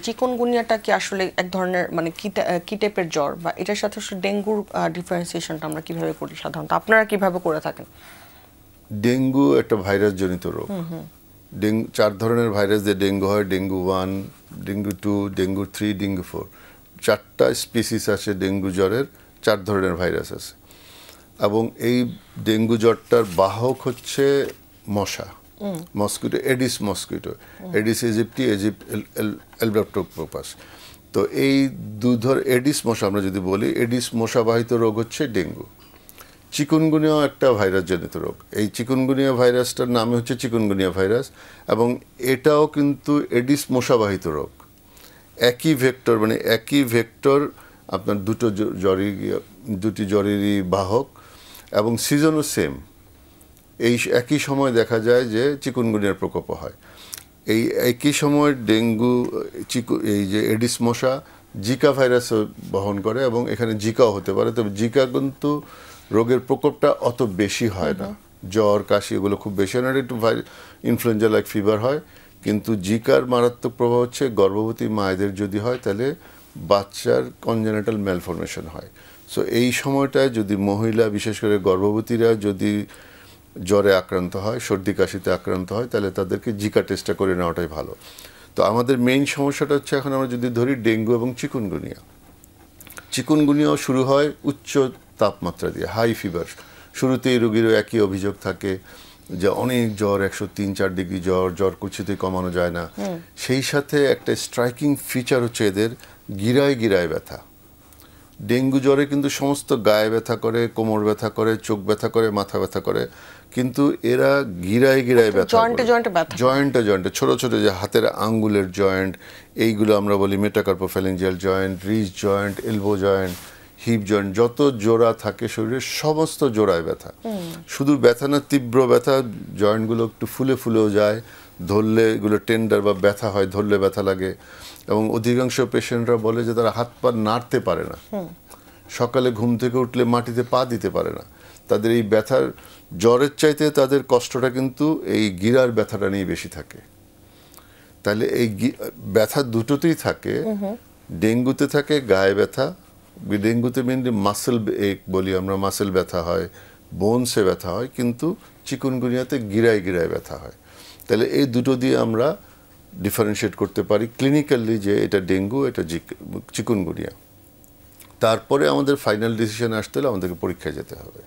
চিকুনগুনিয়াটা কি আসলে এক ধরনের মানে কি টাইপের জ্বর, বা এটার সাথে ডেঙ্গুর ডিফারেন্সিয়েশনটা আমরা কিভাবে করি সাধারণত, আপনারা কিভাবে করে থাকেন? ডেঙ্গু একটা ভাইরাস জনিত রোগ। ডেঙ্গু 4 ধরনের ভাইরাস দিয়ে ডেঙ্গু হয়: ডেঙ্গু 1, ডেঙ্গু 2, ডেঙ্গু 3, ডেঙ্গু 4। 4টা স্পিসিস আছে ডেঙ্গু জ্বরের, 4 ধরনের ভাইরাস আছে। এবং এই ডেঙ্গু জ্বরটার বাহক হচ্ছে মশা, mosquito, Aedes mosquito, Aedes aegypti, এলব্যাপটোকোকাস। তো এই এডিস মশা আমরা যদি বলি, এডিস মশাবাহিত রোগ হচ্ছে ডেঙ্গু। চিকুনগুনিয়া একটা ভাইরাস জনিত রোগ। এই চিকুনগুনিয়া ভাইরাসটার নাম হচ্ছে চিকুনগুনিয়া ভাইরাস, এবং এটাও কিন্তু এডিস মশাবাহিত রোগ। একই ভেক্টর, মানে একই ভেক্টর আপনার দুটি জ্বরেরই বাহক, এবং সিজনও সেম। এই একই সময় দেখা যায় যে চিকুনগুনিয়ার প্রকোপ হয়। এই একই সময় ডেঙ্গু, এই যে এডিস মশা জিকা ভাইরাসও বহন করে, এবং এখানে জিকাও হতে পারে। তবে জিকা কিন্তু রোগের প্রকোপটা অত বেশি হয় না, জ্বর কাশি এগুলো খুব বেশি হয় না, একটু ইনফ্লুয়েঞ্জা লাইক ফিভার হয়। কিন্তু জিকার মারাত্মক প্রভাব হচ্ছে গর্ভবতী মায়েদের যদি হয়, তাহলে বাচ্চার কনজেনিটাল ম্যালফরমেশন হয়। সো এই সময়টায় যদি মহিলা, বিশেষ করে গর্ভবতীরা যদি জ্বরে আক্রান্ত হয়, সর্দি কাশিতে আক্রান্ত হয়, তাহলে তাদেরকে জিকা টেস্টটা করে নেওয়াটাই ভালো। তো আমাদের মেইন সমস্যাটা হচ্ছে, এখন আমরা যদি ধরি ডেঙ্গু এবং চিকুনগুনিয়া, চিকুনগুনিয়াও শুরু হয় উচ্চ তাপমাত্রা দিয়ে, হাই ফিভার। শুরুতেই রোগীরও একই অভিযোগ থাকে যে অনেক জ্বর, 103-4 ডিগ্রি জ্বর, জ্বর কিছুতেই কমানো যায় না। সেই সাথে একটা স্ট্রাইকিং ফিচার হচ্ছে এদের গিরায় গিরায় ব্যথা। ডেঙ্গু জ্বরে কিন্তু সমস্ত গায়ে ব্যথা করে, কোমর ব্যথা করে, চোখ ব্যথা করে, মাথা ব্যথা করে, কিন্তু এরা গিরায় গিরায় ব্যথা, জয়েন্টে জয়েন্টে, ছোট ছোট যে হাতের আঙ্গুলের জয়েন্ট, এইগুলো আমরা বলি metacarpophalangeal joint, wrist joint, elbow joint, hip joint, যত জোড়া থাকে শরীরের সমস্ত জোড়ায় ব্যথা। শুধু ব্যথা না, তীব্র ব্যথা, জয়েন্টগুলো একটু ফুলে ফুলেও যায়, ধরলে এগুলো টেন্ডার বা ব্যথা হয়, ধরলে ব্যথা লাগে। এবং অধিকাংশ পেশেন্টরা বলে যে তারা হাত পা নাড়তে পারে না, সকালে ঘুম থেকে উঠলে মাটিতে পা দিতে পারে না। তাদের এই ব্যথার, জ্বরের চাইতে তাদের কষ্টটা কিন্তু এই গিরার ব্যথাটা নিয়ে বেশি থাকে। তাহলে এই ব্যথা দুটোতেই থাকে। ডেঙ্গুতে থাকে গায়ে ব্যথা, ডেঙ্গুতে মেনলি মাসেল এক বলি আমরা, মাসেল ব্যথা হয়, বোনসে ব্যথা হয়, কিন্তু চিকুনগুনিয়াতে গিরায় গিরায় ব্যথা হয়। তাহলে এই দুটো দিয়ে আমরা ডিফারেন্সিয়েট করতে পারি ক্লিনিক্যালি যে এটা ডেঙ্গু, এটা চিকুনগুনিয়া। তারপরে আমাদের ফাইনাল ডিসিশন আসতে হলে আমাদেরকে পরীক্ষায় যেতে হবে।